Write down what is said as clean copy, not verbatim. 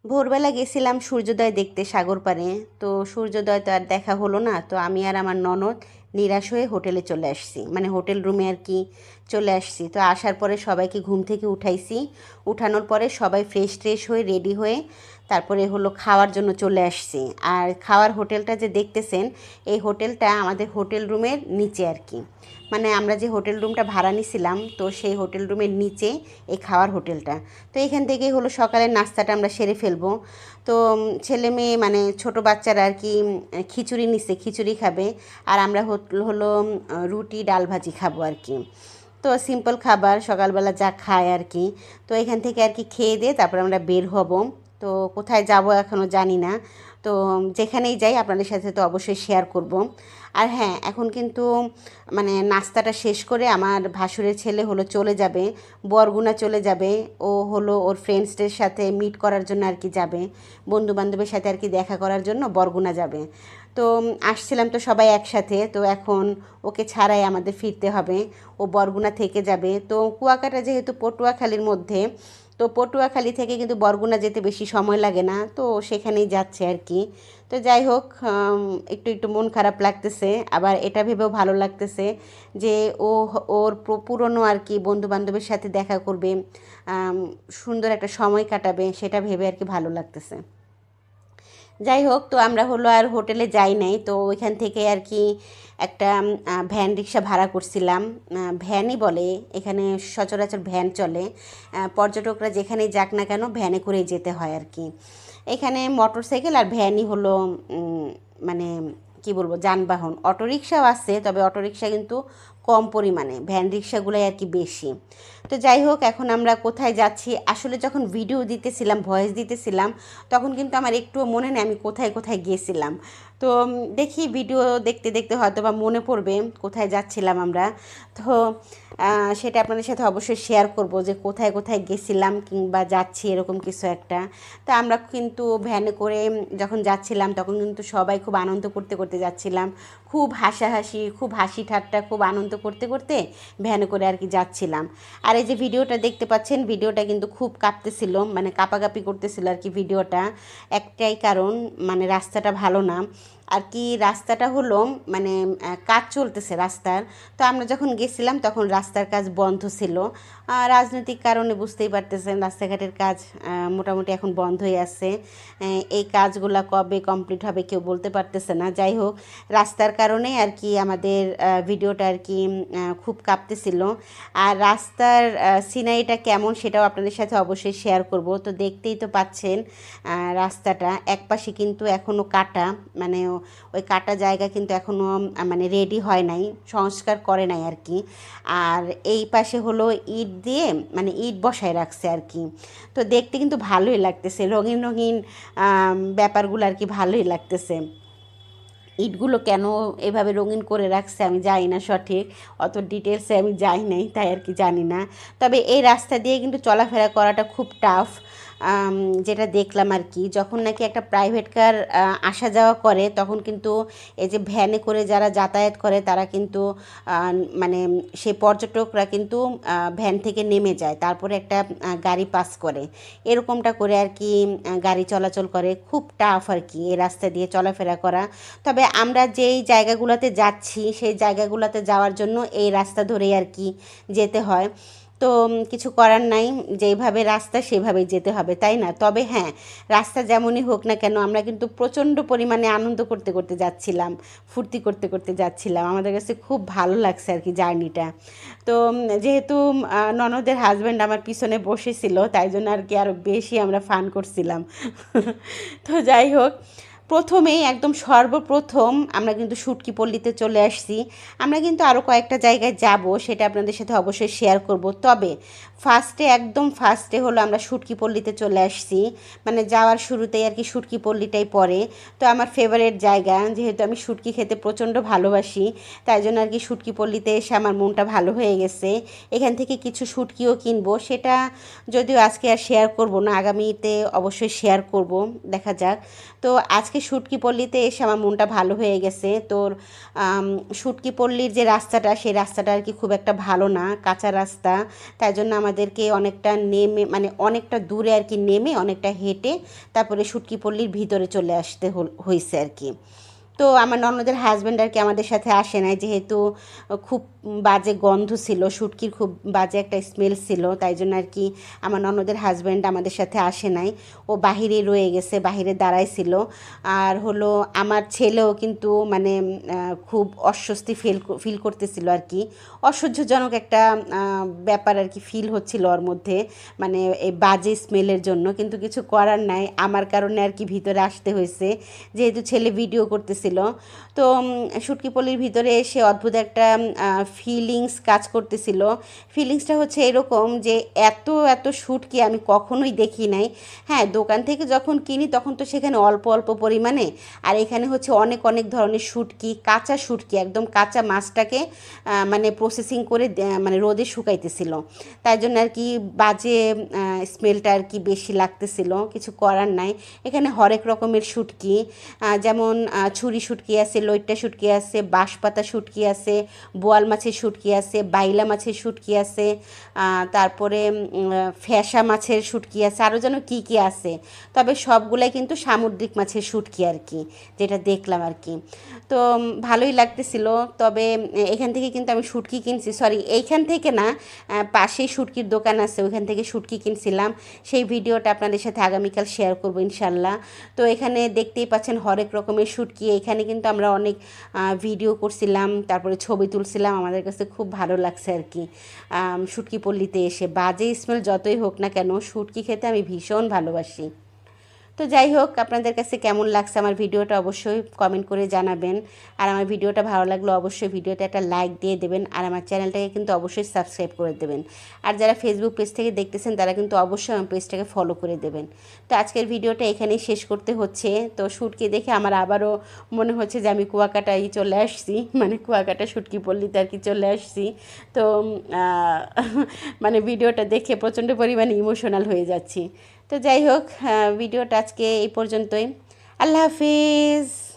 ভোরবেলা গেছিলাম সূর্যোদয় দেখতে সাগর পাড়ে। তো সূর্যোদয় তো আর দেখা হলো না, তো আমি আর আমার ননদ নিরাশ হয়ে হোটেলে চলে আসছি, মানে হোটেল রুমে আর কি চলে আসছি। তো আসার পরে সবাইকে ঘুম থেকে উঠাইছি। উঠানোর পরে সবাই ফ্রেশ ট্রেশ হয়ে রেডি হয়ে তারপরে হলো খাওয়ার জন্য চলে আসছি। আর খাওয়ার হোটেলটা যে দেখতেছেন, এই হোটেলটা আমাদের হোটেল রুমের নিচে আর কি, মানে আমরা যে হোটেল রুমটা ভাড়া নিছিলাম তো সেই হোটেল রুমের নিচে এই খাওয়ার হোটেলটা। তো এখান থেকেই হলো সকালের নাস্তাটা আমরা সেরে ফেলবো। তো ছেলে মেয়ে মানে ছোট বাচ্চারা আর কি খিচুড়ি নিচ্ছে, খিচুড়ি খাবে। আর আমরা হলো রুটি ডাল ভাজি খাবো আর কি। তো সিম্পল খাবার সকালবেলা যা খায় আর কি। তো এখান থেকে আর কি খেয়ে দিয়ে তারপর আমরা বের হব। তো কোথায় যাব এখনও জানি না। তো যেখানেই যাই আপনাদের সাথে তো অবশ্যই শেয়ার করব। আর হ্যাঁ, এখন কিন্তু মানে নাস্তাটা শেষ করে আমার ভাসুরের ছেলে হলো চলে যাবে, বরগুনা চলে যাবে। ও হলো ওর ফ্রেন্ডসদের সাথে মিট করার জন্য আর কি যাবে, বন্ধু বান্ধবের সাথে আর কি দেখা করার জন্য বরগুনা যাবে। তো আসছিলাম তো সবাই একসাথে, তো এখন ওকে ছাড়াই আমাদের ফিরতে হবে। ও বরগুনা থেকে যাবে। তো কুয়াকাটা যেহেতু পটুয়াখালীর মধ্যে, তো পটুয়াখালী থেকে কিন্তু বরগুনা যেতে বেশি সময় লাগে না, তো সেখানেই যাচ্ছে আর কি। তো যাই হোক, একটু একটু মন খারাপ লাগতেছে, আবার এটা ভেবেও ভালো লাগতেছে যে ও ওর পুরনো আর কি বন্ধু বান্ধবের সাথে দেখা করবে, সুন্দর একটা সময় কাটাবে, সেটা ভেবে আর কি ভালো লাগতেছে। যাই হোক, তো আমরা হলো আর হোটেলে যাই নাই, তো ওইখান থেকে আর কি একটা ভ্যান রিক্সা ভাড়া করছিলাম। ভ্যানই বলে, এখানে সচরাচর ভ্যান চলে। পর্যটকরা যেখানেই যাক না কেন ভ্যানে করেই যেতে হয় আর কি। এখানে মোটর সাইকেল আর ভ্যানই হলো মানে কি বলবো, যানবাহন। অটোরিকশাও আছে, তবে অটোরিকশা কিন্তু কম পরিমাণে, ভ্যান রিক্সাগুলোই আর কি বেশি। তো যাই হোক, এখন আমরা কোথায় যাচ্ছি আসলে যখন ভিডিও দিতেছিলাম, ভয়েস দিতেছিলাম, তখন কিন্তু আমার একটুও মনে নেই আমি কোথায় কোথায় গিয়েছিলাম। তো দেখি ভিডিও দেখতে দেখতে হয়তো বা মনে পড়বে কোথায় যাচ্ছিলাম আমরা। তো সেটা আপনাদের সাথে অবশ্যই শেয়ার করব যে কোথায় কোথায় গেছিলাম কিংবা যাচ্ছি এরকম কিছু একটা। তা আমরা কিন্তু ভ্যানে করে যখন যাচ্ছিলাম তখন কিন্তু সবাই খুব আনন্দ করতে করতে যাচ্ছিলাম, খুব হাসাহাসি, খুব হাসি ঠাট্টা, খুব আনন্দ করতে করতে ভ্যানে করে আর কি যাচ্ছিলাম। আর এই যে ভিডিওটা দেখতে পাচ্ছেন, ভিডিওটা কিন্তু খুব কাঁপতেছিল, মানে কাঁপাকাঁপি করতেছিল আর কি ভিডিওটা। একটাই কারণ, মানে রাস্তাটা ভালো না আর কি। রাস্তাটা হলো মানে কাজ চলতেছে রাস্তার। তো আমরা যখন গেছিলাম তখন রাস্তার কাজ বন্ধ ছিল। রাজনৈতিক কারণে বুঝতেই পারতেছেন রাস্তাঘাটের কাজ মোটামুটি এখন বন্ধই আছে। এই কাজগুলো কবে কমপ্লিট হবে কেউ বলতে পারতেছে না। যাই হোক, রাস্তার কারণে আর কি আমাদের ভিডিওটা আর কি খুব কাঁপতেছিল। আর রাস্তার সিনারিটা কেমন সেটাও আপনাদের সাথে অবশ্যই শেয়ার করব। তো দেখতেই তো পাচ্ছেন রাস্তাটা একপাশে কিন্তু এখনও কাটা, মানে ওই কাটা জায়গা কিন্তু এখনও মানে রেডি হয় নাই, সংস্কার করে নাই আর কি। আর এই পাশে হলো ইট দিয়ে মানে ইট বসায় রাখছে আর কি। তো দেখতে কিন্তু ভালোই লাগতেছে, রঙিন রঙিন ব্যাপারগুলো আর কি ভালোই লাগতেছে। ইটগুলো কেন এভাবে রঙিন করে রাখছে আমি জানি না সঠিক, অত ডিটেলসে আমি যাই নাই, তাই আর কি জানি না। তবে এই রাস্তা দিয়ে কিন্তু চলাফেরা করাটা খুব টাফ। যেটা দেখলাম আর কি, যখন নাকি একটা প্রাইভেট কার আসা যাওয়া করে তখন কিন্তু এই যে ভ্যানে করে যারা যাতায়াত করে তারা কিন্তু মানে সেই পর্যটকরা কিন্তু ভ্যান থেকে নেমে যায়, তারপরে একটা গাড়ি পাস করে, এরকমটা করে আর কি গাড়ি চলাচল করে। খুব টাফ আর কি এই রাস্তা দিয়ে চলাফেরা করা। তবে আমরা যেই জায়গাগুলোতে যাচ্ছি সেই জায়গাগুলোতে যাওয়ার জন্য এই রাস্তা ধরেই আর কি যেতে হয়। তো কিছু করার নাই, যেইভাবে রাস্তা সেভাবেই যেতে হবে, তাই না? তবে হ্যাঁ, রাস্তা যেমনই হোক না কেন আমরা কিন্তু প্রচণ্ড পরিমাণে আনন্দ করতে করতে যাচ্ছিলাম, ফুর্তি করতে করতে যাচ্ছিলাম। আমাদের কাছে খুব ভালো লাগছে আর কি জার্নিটা। তো যেহেতু ননদের হাজব্যান্ড আমার পিছনে বসেছিল তাই জন্য আর কি আরও বেশি আমরা ফান করছিলাম। তো যাই হোক, প্রথমেই একদম সর্বপ্রথম আমরা কিন্তু শুটকি পল্লীতে চলে আসছি। আমরা কিন্তু আরও কয়েকটা জায়গায় যাব, সেটা আপনাদের সাথে অবশ্যই শেয়ার করব। তবে একদম ফার্স্টে হলো আমরা শুটকি পল্লীতে চলে আসছি, মানে যাওয়ার শুরুতেই আর কি শুটকি পল্লীটাই পড়ে। তো আমার ফেভারিট জায়গা, যেহেতু আমি শুটকি খেতে প্রচণ্ড ভালোবাসি, তাই জন্য আর কি শুটকি পল্লীতে এসে আমার মনটা ভালো হয়ে গেছে। এখান থেকে কিছু শুটকিও কিনবো, সেটা যদিও আজকে আর শেয়ার করব না, আগামীতে অবশ্যই শেয়ার করব, দেখা যাক। তো আজকে আজকে শুটকি পল্লীতে এসে আমার মনটা ভালো হয়ে গেছে। তোর শুটকি পল্লীর যে রাস্তাটা, সেই রাস্তাটা আর কি খুব একটা ভালো না, কাঁচা রাস্তা। তাই জন্য আমাদেরকে অনেকটা নেমে, মানে অনেকটা দূরে আর কি নেমে অনেকটা হেঁটে তারপরে শুটকি পল্লীর ভিতরে চলে আসতে হয়েছে আর কি। তো আমার ননদের হাজব্যান্ড আর কি আমাদের সাথে আসে নাই, যেহেতু খুব বাজে গন্ধ ছিল, শুটকির খুব বাজে একটা স্মেল ছিল, তাই জন্য আর কি আমার ননদের হাজব্যান্ড আমাদের সাথে আসে নাই। ও বাহিরে রয়ে গেছে, বাহিরে দাঁড়াইছিল। আর হলো আমার ছেলেও কিন্তু মানে খুব অস্বস্তি ফিল করতেছিল আর কি, অসহ্যজনক একটা ব্যাপার আর কি ফিল হচ্ছিল ওর মধ্যে, মানে এই বাজে স্মেলের জন্য। কিন্তু কিছু করার নাই, আমার কারণে আর কি ভিতরে আসতে হয়েছে, যেহেতু ছেলে ভিডিও করতেছিল। তো শুটকি পল্লীর ভিতরে এসে অদ্ভুত একটা ফিলিংস কাজ করতেছিল। ফিলিংসটা হচ্ছে এরকম যে এত এত শুটকি আমি কখনোই দেখি নাই। হ্যাঁ, দোকান থেকে যখন কিনি তখন তো সেখানে অল্প অল্প পরিমাণে, আর এখানে হচ্ছে অনেক অনেক ধরনের শুটকি, কাঁচা শুটকি, একদম কাঁচা মাছটাকে মানে প্রসেসিং করে মানে রোদে শুকাইতেছিল। তাই জন্য আর কি বাজে স্মেলটা আর কি বেশি লাগতেছিল। কিছু করার নাই, এখানে হরেক রকমের শুটকি, যেমন ছুরি শুটকি আছে, লইট্টা শুটকি আছে, বাঁশপাতা শুটকি আছে, বোয়াল মাছের শুটকি আছে, বাইলা মাছের শুটকি আছে, তারপরে ফ্যাসা মাছের শুটকি আছে, আরও যেন কী কী আছে। তবে সবগুলাই কিন্তু সামুদ্রিক মাছের শুটকি আর কি, যেটা দেখলাম আর কি। তো ভালোই লাগতেছিল। তবে এখান থেকে কিন্তু আমি শুটকি কিনছি, সরি এইখান থেকে না, পাশেই শুটকির দোকান আছে, ওইখান থেকে শুটকি কিনছিলাম। সেই ভিডিওটা আপনাদের সাথে আগামীকাল শেয়ার করবো ইনশাল্লাহ। তো এখানে দেখতেই পাচ্ছেন হরেক রকমের শুটকি। এখানে কিন্তু আমরা অনেক ভিডিও করছিলাম, তারপরে ছবি তুলছিলাম, আমাদের কাছে খুব ভালো লাগছে আর কি। শুটকি পল্লীতে এসে বাজে স্মেল যতই হোক না কেন, শুটকি খেতে আমি ভীষণ ভালোবাসি। তো যাই হোক, আপনাদের কাছে কেমন লাগছে আমার ভিডিওটা অবশ্যই কমেন্ট করে জানাবেন। আর আমার ভিডিওটা ভালো লাগলে অবশ্যই ভিডিওতে একটা লাইক দিয়ে দেবেন, আর আমার চ্যানেলটাকে কিন্তু অবশ্যই সাবস্ক্রাইব করে দেবেন। আর যারা ফেসবুক পেজ থেকে দেখতেছেন তারা কিন্তু অবশ্যই আমার পেজটাকে ফলো করে দেবেন। তো আজকের ভিডিওটা এখানেই শেষ করতে হচ্ছে। তো শুটকি দেখে আমার আবারও মনে হচ্ছে যে আমি কুয়াকাটায় চলে আসছি, মানে কুয়াকাটা শুটকি পল্লীতে আর কি চলে আসছি। তো মানে ভিডিওটা দেখে প্রচণ্ড পরিমাণে ইমোশনাল হয়ে যাচ্ছি। তো যাই হোক, ভিডিওটা আজকে এই পর্যন্তই। আল্লাহ হাফিজ।